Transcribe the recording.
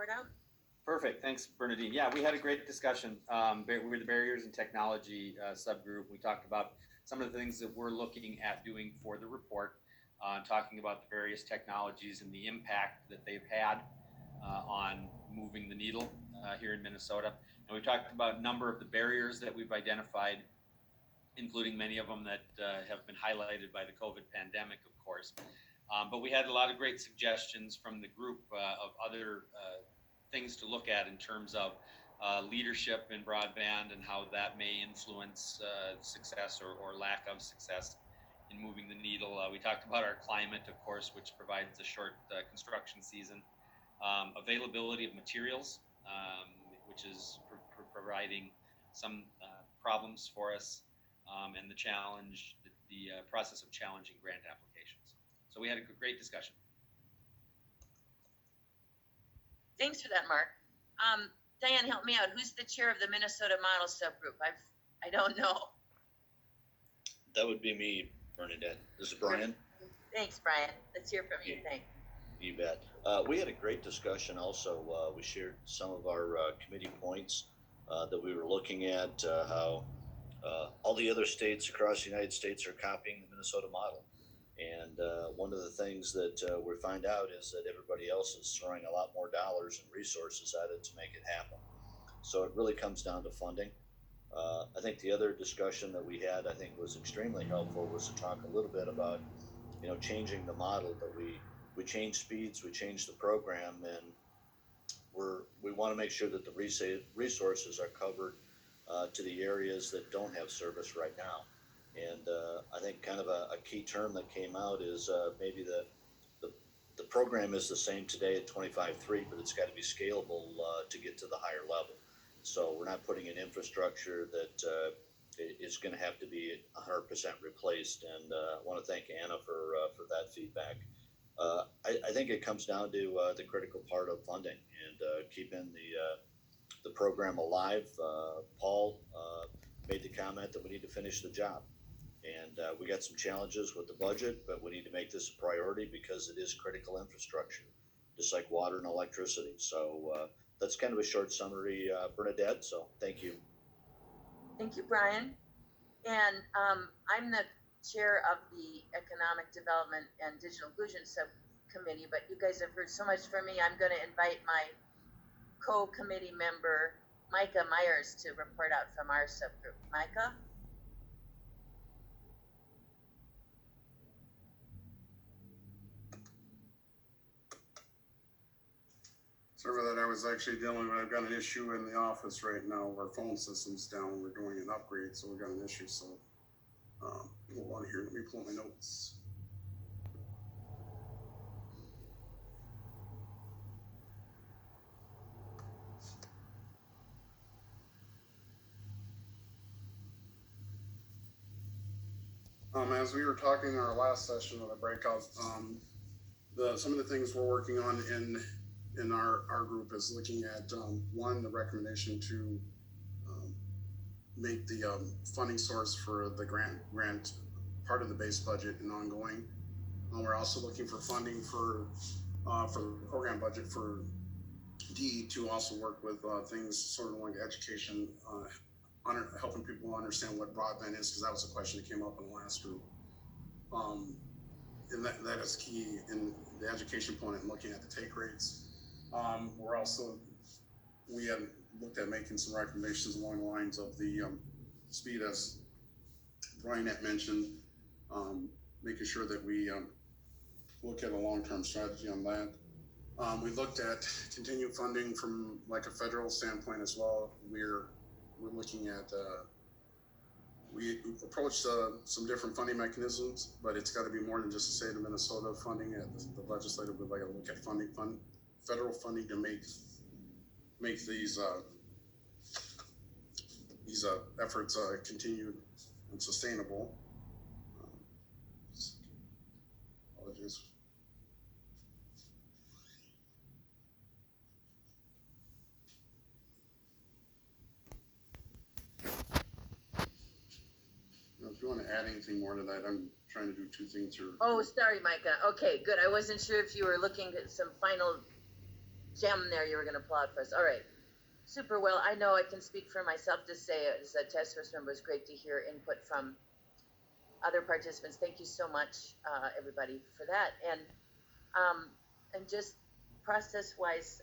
report out. Perfect. Thanks, Bernadine. Yeah, we had a great discussion. We were the Barriers and Technology subgroup. We talked about some of the things that we're looking at doing for the report, talking about the various technologies and the impact that they've had on moving the needle here in Minnesota. And we talked about a number of the barriers that we've identified, including many of them that have been highlighted by the COVID pandemic, of course. But we had a lot of great suggestions from the group of other things to look at in terms of leadership in broadband and how that may influence success or lack of success in moving the needle. We talked about our climate, of course, which provides a short construction season. Availability of materials, which is providing some problems for us, and the challenge, the process of challenging grant applications. So we had a great discussion. Thanks for that, Mark. Diane, help me out. Who's the chair of the Minnesota Model Subgroup? I don't know. That would be me, Bernadette. This is Brian. Thanks, Brian. Let's hear from you. Thanks. You bet. We had a great discussion also. We shared some of our committee points that we were looking at, how all the other states across the United States are copying the Minnesota model. And one of the things that we find out is that everybody else is throwing a lot more dollars and resources at it to make it happen. So it really comes down to funding. I think the other discussion that we had, I think was extremely helpful, was to talk a little bit about, changing the model. That we change speeds, we change the program, and we want to make sure that the resources are covered to the areas that don't have service right now. And I think kind of a key term that came out is maybe the program is the same today at 25.3, but it's got to be scalable to get to the higher level. So we're not putting in infrastructure that is going to have to be 100% replaced. And I want to thank Anna for that feedback. I think it comes down to the critical part of funding and keeping the program alive. Paul made the comment that we need to finish the job. And we got some challenges with the budget, but we need to make this a priority because it is critical infrastructure, just like water and electricity. So that's kind of a short summary, Bernadette. So thank you. Thank you, Brian. And I'm the chair of the Economic Development and Digital Inclusion Subcommittee, but you guys have heard so much from me. I'm going to invite my co-committee member, Micah Myers, to report out from our subgroup. Micah? Sorry for that. I was actually dealing with, I've got an issue in the office right now. Our phone system's down. We're doing an upgrade, so we got an issue. So hold on here. Let me pull my notes. As we were talking in our last session of the breakout, some of the things we're working on in our group is looking at one, the recommendation to make the funding source for the grant part of the base budget and ongoing. We're also looking for funding for the program budget for D to also work with things sort of like education, helping people understand what broadband is, because that was a question that came up in the last group. And that is key in the education component and looking at the take rates. We had looked at making some recommendations along the lines of the speed, as Brian had mentioned, making sure that we look at a long-term strategy on that. We looked at continued funding from like a federal standpoint as well. We're looking at we approached some different funding mechanisms, but it's got to be more than just the state of Minnesota funding. At the legislative would like to look at federal funding to make these efforts continued and sustainable. Apologies. If you want to add anything more to that, I'm trying to do two things here. Oh, sorry, Micah. Okay, good. I wasn't sure if you were looking at some final gem there you were going to pull out for us. All right. Super. Well, I know I can speak for myself to say as a task force member, it's great to hear input from other participants. Thank you so much, everybody, for that. And just process wise,